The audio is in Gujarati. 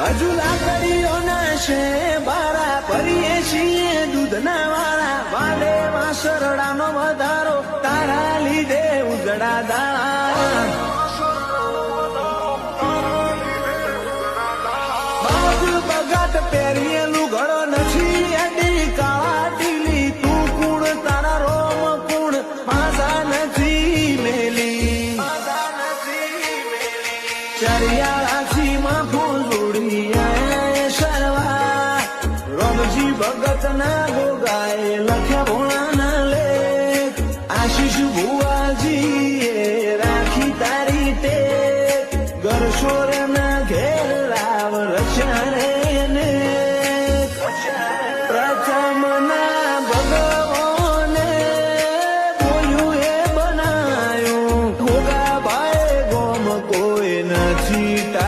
હજુ લાકડીઓ ના છે બારા ભરીએ છીએ દૂધના વાળા વાડે વાસરડાનો વધારો તારા લીધે ઉજળા દાળા બાજ બગાટ પહેરીએલું ઘડો નથી અડી કાળા ટીલી તું કુણ તારા રોમ કુણ માઝા નથી મેલી ચરિયાળાથી માથું જોડી સરવા રોમજી ભગત ના ગોગાએ લખ્યા ભોળાના લેખ આશીષ ભુવાજીએ રાખી તારી ટેક ગરશોર ના ઘેર રાવ રચના